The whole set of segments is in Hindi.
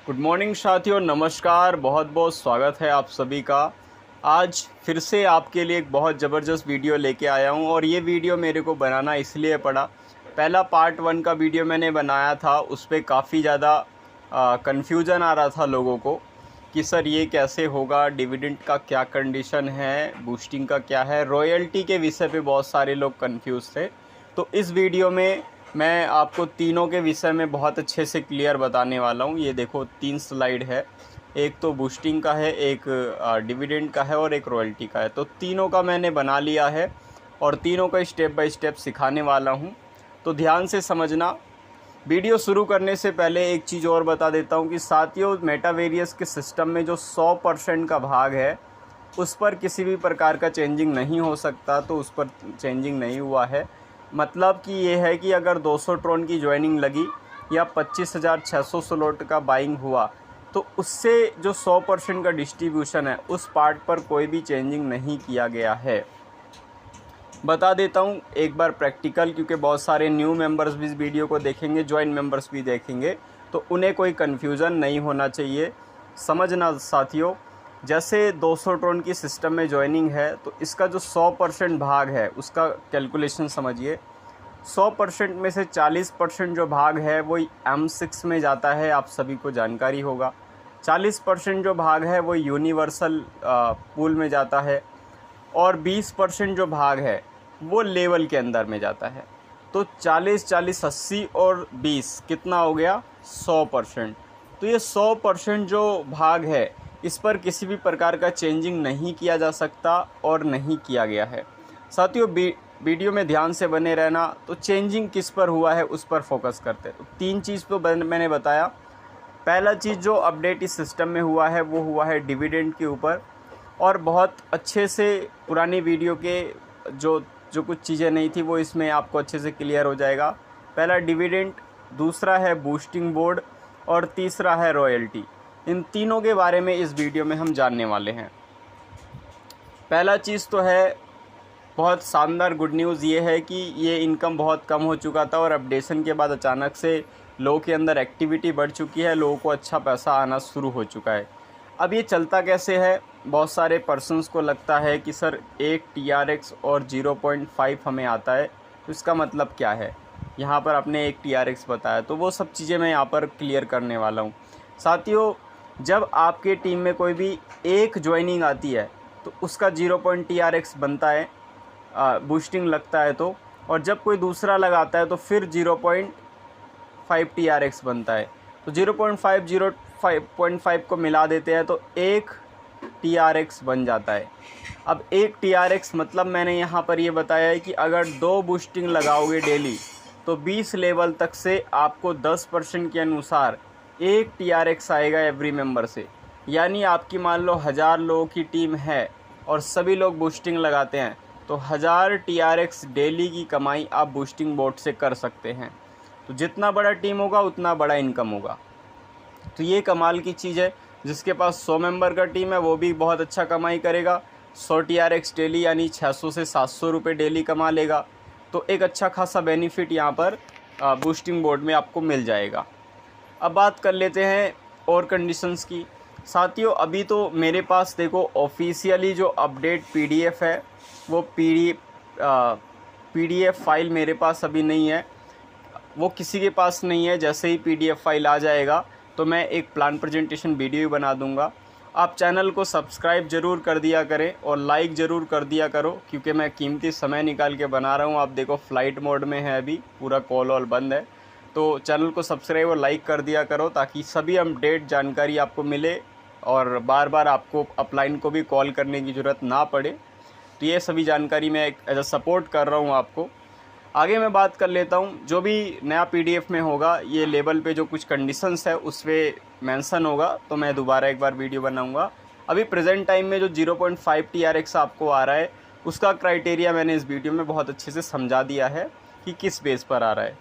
गुड मॉर्निंग साथियों, नमस्कार। बहुत बहुत स्वागत है आप सभी का। आज फिर से आपके लिए एक बहुत ज़बरदस्त वीडियो लेके आया हूं और ये वीडियो मेरे को बनाना इसलिए पड़ा। पहला पार्ट 1 का वीडियो मैंने बनाया था, उस पर काफ़ी ज़्यादा कन्फ्यूज़न आ रहा था लोगों को कि सर ये कैसे होगा, डिविडेंड का क्या कंडीशन है, बूस्टिंग का क्या है, रॉयल्टी के विषय पे बहुत सारे लोग कंफ्यूज थे। तो इस वीडियो में मैं आपको तीनों के विषय में बहुत अच्छे से क्लियर बताने वाला हूँ। ये देखो 3 स्लाइड है, एक तो बूस्टिंग का है, एक डिविडेंड का है और एक रॉयल्टी का है। तो तीनों का मैंने बना लिया है और तीनों का स्टेप बाय स्टेप सिखाने वाला हूँ, तो ध्यान से समझना। वीडियो शुरू करने से पहले एक चीज़ और बता देता हूँ कि साथियों, मेटावेरियस के सिस्टम में जो 100% का भाग है उस पर किसी भी प्रकार का चेंजिंग नहीं हो सकता, तो उस पर चेंजिंग नहीं हुआ है। मतलब कि ये है कि अगर 200 ट्रॉन की ज्वाइनिंग लगी या 25,600 स्लॉट का बाइंग हुआ, तो उससे जो 100% का डिस्ट्रीब्यूशन है उस पार्ट पर कोई भी चेंजिंग नहीं किया गया है। बता देता हूँ एक बार प्रैक्टिकल, क्योंकि बहुत सारे न्यू मेंबर्स भी इस वीडियो को देखेंगे, जॉइन मेंबर्स भी देखेंगे, तो उन्हें कोई कन्फ्यूज़न नहीं होना चाहिए। समझना साथियों, जैसे 200 ट्रॉन की सिस्टम में ज्वाइनिंग है तो इसका जो 100% भाग है उसका कैलकुलेशन समझिए। 100% में से 40% जो भाग है वो M6 में जाता है, आप सभी को जानकारी होगा। 40% जो भाग है वो यूनिवर्सल पूल में जाता है और 20% जो भाग है वो लेवल के अंदर में जाता है। तो 40, 40, 80 और 20 कितना हो गया? 100%। तो ये 100% जो भाग है इस पर किसी भी प्रकार का चेंजिंग नहीं किया जा सकता और नहीं किया गया है। साथियों, वीडियो में ध्यान से बने रहना। तो चेंजिंग किस पर हुआ है उस पर फोकस करते हैं। तो 3 चीज़ तो मैंने बताया। पहला चीज़ जो अपडेट इस सिस्टम में हुआ है वो हुआ है डिविडेंड के ऊपर, और बहुत अच्छे से पुरानी वीडियो के जो जो कुछ चीज़ें नहीं थी वो इसमें आपको अच्छे से क्लियर हो जाएगा। पहला डिविडेंड, दूसरा है बूस्टिंग बोर्ड और तीसरा है रॉयल्टी। इन तीनों के बारे में इस वीडियो में हम जानने वाले हैं। पहला चीज़ तो है, बहुत शानदार गुड न्यूज़ ये है कि ये इनकम बहुत कम हो चुका था और अपडेशन के बाद अचानक से लोगों के अंदर एक्टिविटी बढ़ चुकी है, लोगों को अच्छा पैसा आना शुरू हो चुका है। अब ये चलता कैसे है? बहुत सारे पर्सन्स को लगता है कि सर एक TRX और 0.5 हमें आता है, तो इसका मतलब क्या है? यहाँ पर आपने एक TRX बताया, तो वो सब चीज़ें मैं यहाँ पर क्लियर करने वाला हूँ। साथियों, जब आपके टीम में कोई भी एक ज्वाइनिंग आती है तो उसका 0.TRX बनता है, बूस्टिंग लगता है तो, और जब कोई दूसरा लगाता है तो फिर 0.5 TRX बनता है। तो 0.5 को मिला देते हैं तो एक TRX बन जाता है। अब एक TRX मतलब मैंने यहाँ पर ये बताया है कि अगर 2 बूस्टिंग लगाओगे डेली तो 20 लेवल तक से आपको 10% के अनुसार एक TRX आएगा एवरी मेंबर से। यानी आपकी मान लो 1000 लोगों की टीम है और सभी लोग बूस्टिंग लगाते हैं, तो 1000 TRX डेली की कमाई आप बूस्टिंग बोर्ड से कर सकते हैं। तो जितना बड़ा टीम होगा उतना बड़ा इनकम होगा। तो ये कमाल की चीज़ है। जिसके पास 100 मेंबर का टीम है वो भी बहुत अच्छा कमाई करेगा। 100 TRX डेली यानी 600 से 700 रुपये डेली कमा लेगा। तो एक अच्छा खासा बेनिफिट यहाँ पर बूस्टिंग बोर्ड में आपको मिल जाएगा। अब बात कर लेते हैं और कंडीशंस की। साथियों, अभी तो मेरे पास देखो ऑफिशियली जो अपडेट PDF है वो PDF फाइल मेरे पास अभी नहीं है, वो किसी के पास नहीं है। जैसे ही PDF फाइल आ जाएगा तो मैं एक प्लान प्रेजेंटेशन वीडियो बना दूंगा। आप चैनल को सब्सक्राइब ज़रूर कर दिया करें और लाइक ज़रूर कर दिया करो, क्योंकि मैं कीमती समय निकाल के बना रहा हूं। आप देखो फ़्लाइट मोड में है, अभी पूरा कॉल वॉल बंद है। तो चैनल को सब्सक्राइब और लाइक कर दिया करो ताकि सभी अपडेट जानकारी आपको मिले और बार बार आपको अपलाइन को भी कॉल करने की ज़रूरत ना पड़े। तो ये सभी जानकारी मैं एज अ सपोर्ट कर रहा हूँ आपको। आगे मैं बात कर लेता हूँ। जो भी नया PDF में होगा ये लेवल पे जो कुछ कंडीशंस है उस पर मेंशन होगा, तो मैं दोबारा एक बार वीडियो बनाऊँगा। अभी प्रेजेंट टाइम में जो 0.5 TRX आपको आ रहा है उसका क्राइटेरिया मैंने इस वीडियो में बहुत अच्छे से समझा दिया है कि किस बेस पर आ रहा है।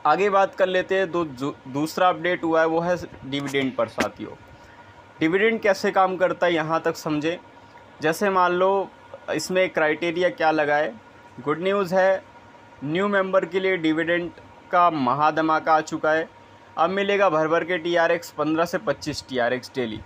आगे बात कर लेते हैं। दूसरा अपडेट हुआ है वो है डिविडेंड पर। साथियों, डिविडेंड कैसे काम करता है यहाँ तक समझे। जैसे मान लो इसमें क्राइटेरिया क्या लगा है। गुड न्यूज़ है, न्यू मेंबर के लिए डिविडेंड का महाधमाका आ चुका है। अब मिलेगा भर भर के TRX 15 से 25 TRX डेली।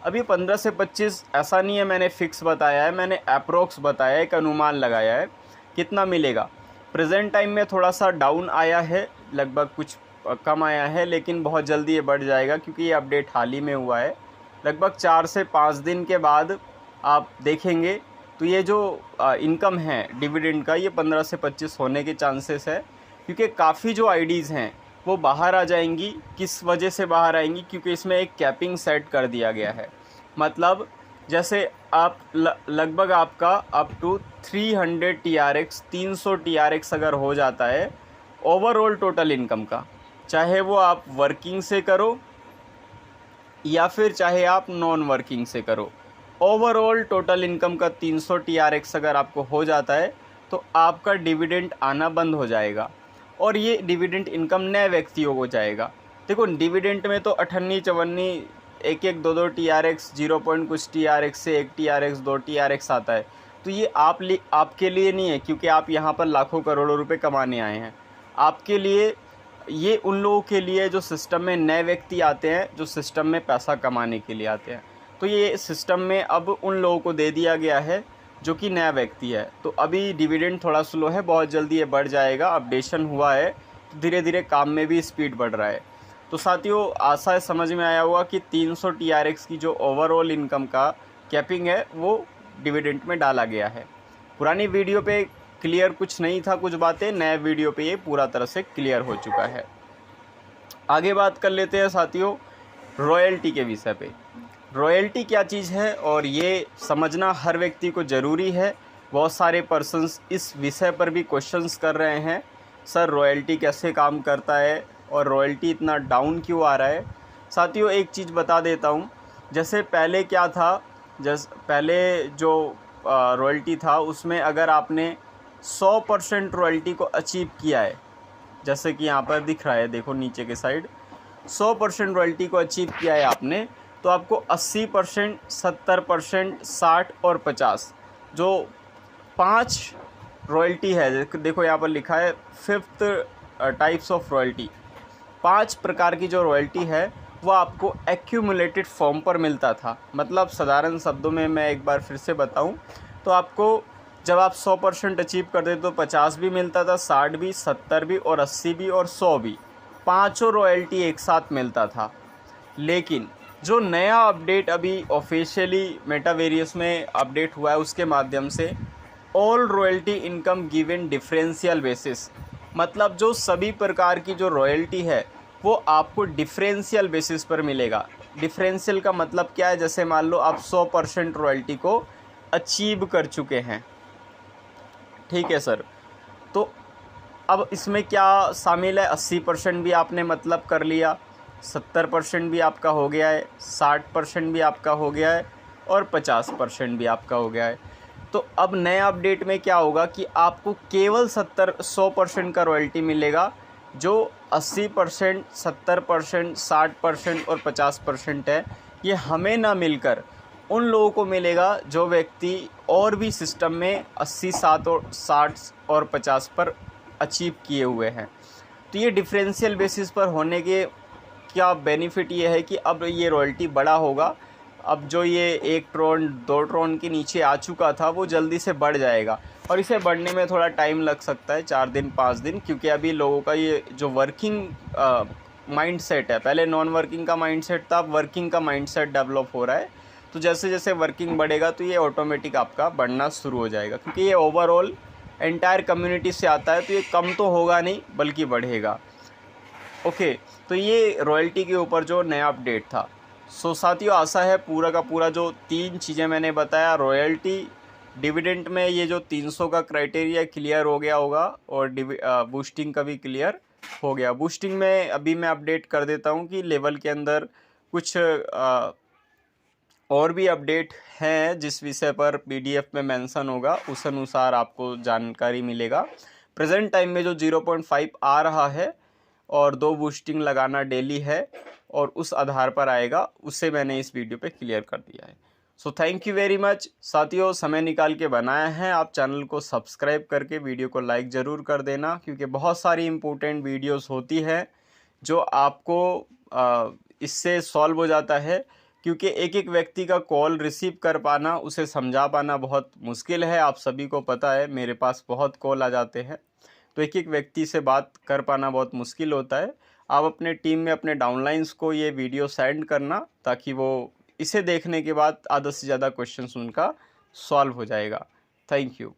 अभी 15 से 25 ऐसा नहीं है मैंने फिक्स बताया है, मैंने अप्रोक्स बताया है, एक अनुमान लगाया है कितना मिलेगा। प्रेजेंट टाइम में थोड़ा सा डाउन आया है, लगभग कुछ कम आया है, लेकिन बहुत जल्दी ये बढ़ जाएगा क्योंकि ये अपडेट हाल ही में हुआ है। लगभग 4 से 5 दिन के बाद आप देखेंगे तो ये जो इनकम है डिविडेंड का, ये 15 से 25 होने के चांसेस है, क्योंकि काफ़ी जो आईडीज़ हैं वो बाहर आ जाएंगी। किस वजह से बाहर आएंगी? क्योंकि इसमें एक कैपिंग सेट कर दिया गया है। मतलब जैसे आप लगभग आपका अप टू 300 TRX 300 TRX अगर हो जाता है ओवरऑल टोटल इनकम का, चाहे वो आप वर्किंग से करो या फिर चाहे आप नॉन वर्किंग से करो, ओवरऑल टोटल इनकम का 300 TRX अगर आपको हो जाता है तो आपका डिविडेंड आना बंद हो जाएगा। और ये डिविडेंड इनकम नए व्यक्तियों को जाएगा। देखो डिविडेंड में तो अठन्नी चवन्नी एक एक दो दो TRX 0 पॉइंट कुछ TRX से 1 TRX 2 TRX आता है। तो ये आपके लिए नहीं है, क्योंकि आप यहाँ पर लाखों करोड़ों रुपए कमाने आए हैं। आपके लिए, ये उन लोगों के लिए जो सिस्टम में नए व्यक्ति आते हैं, जो सिस्टम में पैसा कमाने के लिए आते हैं। तो ये सिस्टम में अब उन लोगों को दे दिया गया है जो कि नया व्यक्ति है। तो अभी डिविडेंड थोड़ा स्लो है, बहुत जल्दी ये बढ़ जाएगा। अपडेशन हुआ है तो धीरे धीरे काम में भी स्पीड बढ़ रहा है। तो साथियों, आशा है समझ में आया होगा कि 300 TRX की जो ओवरऑल इनकम का कैपिंग है वो डिविडेंड में डाला गया है। पुरानी वीडियो पे क्लियर कुछ नहीं था, कुछ बातें, नए वीडियो पे ये पूरा तरह से क्लियर हो चुका है। आगे बात कर लेते हैं साथियों रॉयल्टी के विषय पे। रॉयल्टी क्या चीज़ है और ये समझना हर व्यक्ति को ज़रूरी है। बहुत सारे पर्सन्स इस विषय पर भी क्वेश्चंस कर रहे हैं, सर रॉयल्टी कैसे काम करता है और रॉयल्टी इतना डाउन क्यों आ रहा है। साथियों एक चीज़ बता देता हूँ, जैसे पहले क्या था, पहले जो रॉयल्टी था उसमें अगर आपने 100% रॉयल्टी को अचीव किया है, जैसे कि यहाँ पर दिख रहा है, देखो नीचे के साइड 100% रॉयल्टी को अचीव किया है आपने, तो आपको 80%, 70%, 60 और 50 जो 5 रॉयल्टी है, देखो यहाँ पर लिखा है 5th टाइप्स ऑफ रॉयल्टी। 5 प्रकार की जो रॉयल्टी है वो आपको एक्यूमुलेटेड फॉर्म पर मिलता था। मतलब साधारण शब्दों में मैं एक बार फिर से बताऊं तो आपको जब आप 100% अचीव करते तो 50 भी मिलता था, 60 भी, 70 भी और 80 भी और 100 भी, पाँचों रॉयल्टी एक साथ मिलता था। लेकिन जो नया अपडेट अभी ऑफिशियली मेटावेरियस में अपडेट हुआ है उसके माध्यम से all royalty income given differential basis, मतलब जो सभी प्रकार की जो रॉयल्टी है वो आपको डिफरेंशियल बेसिस पर मिलेगा। डिफरेंशियल का मतलब क्या है? जैसे मान लो आप 100% रॉयल्टी को अचीव कर चुके हैं, ठीक है सर, तो अब इसमें क्या शामिल है? 80% भी आपने मतलब कर लिया, 70% भी आपका हो गया है, 60% भी आपका हो गया है और 50% भी आपका हो गया है। तो अब नए अपडेट में क्या होगा कि आपको केवल 100% का रॉयल्टी मिलेगा। जो 80%, 70%, 60% और 50% है, ये हमें ना मिलकर उन लोगों को मिलेगा जो व्यक्ति और भी सिस्टम में 80, 60 और 50 पर अचीव किए हुए हैं। तो ये डिफरेंशियल बेसिस पर होने के क्या बेनिफिट ये है कि अब ये रॉयल्टी बड़ा होगा। अब जो ये 1 ट्रोन 2 ट्रोन के नीचे आ चुका था वो जल्दी से बढ़ जाएगा, और इसे बढ़ने में थोड़ा टाइम लग सकता है, 4 दिन 5 दिन, क्योंकि अभी लोगों का ये जो वर्किंग माइंड सेट है, पहले नॉन वर्किंग का माइंड सेट था, अब वर्किंग का माइंड सेट डेवलप हो रहा है। तो जैसे जैसे वर्किंग बढ़ेगा तो ये ऑटोमेटिक आपका बढ़ना शुरू हो जाएगा, क्योंकि ये ओवरऑल एंटायर कम्युनिटी से आता है, तो ये कम तो होगा नहीं बल्कि बढ़ेगा। ओके, तो ये रॉयल्टी के ऊपर जो नया अपडेट था। सो साथियों, आशा है पूरा का पूरा जो 3 चीज़ें मैंने बताया, रॉयल्टी, डिविडेंड में ये जो 300 का क्राइटेरिया क्लियर हो गया होगा, और बूस्टिंग का भी क्लियर हो गया। बूस्टिंग में अभी मैं अपडेट कर देता हूँ कि लेवल के अंदर कुछ और भी अपडेट हैं जिस विषय पर PDF में मेंशन होगा, उस अनुसार आपको जानकारी मिलेगा। प्रेजेंट टाइम में जो 0.5 आ रहा है और 2 बूस्टिंग लगाना डेली है, और उस आधार पर आएगा, उससे मैंने इस वीडियो पे क्लियर कर दिया है। So thank you very much साथियों, समय निकाल के बनाया है। आप चैनल को सब्सक्राइब करके वीडियो को लाइक ज़रूर कर देना, क्योंकि बहुत सारी इंपॉर्टेंट वीडियोस होती है जो आपको इससे सॉल्व हो जाता है, क्योंकि एक एक व्यक्ति का कॉल रिसीव कर पाना, उसे समझा पाना बहुत मुश्किल है। आप सभी को पता है, मेरे पास बहुत कॉल आ जाते हैं, तो एक एक व्यक्ति से बात कर पाना बहुत मुश्किल होता है। आप अपने टीम में अपने डाउनलाइंस को ये वीडियो सेंड करना, ताकि वो इसे देखने के बाद आधा से ज़्यादा क्वेश्चंस उनका सॉल्व हो जाएगा। Thank you.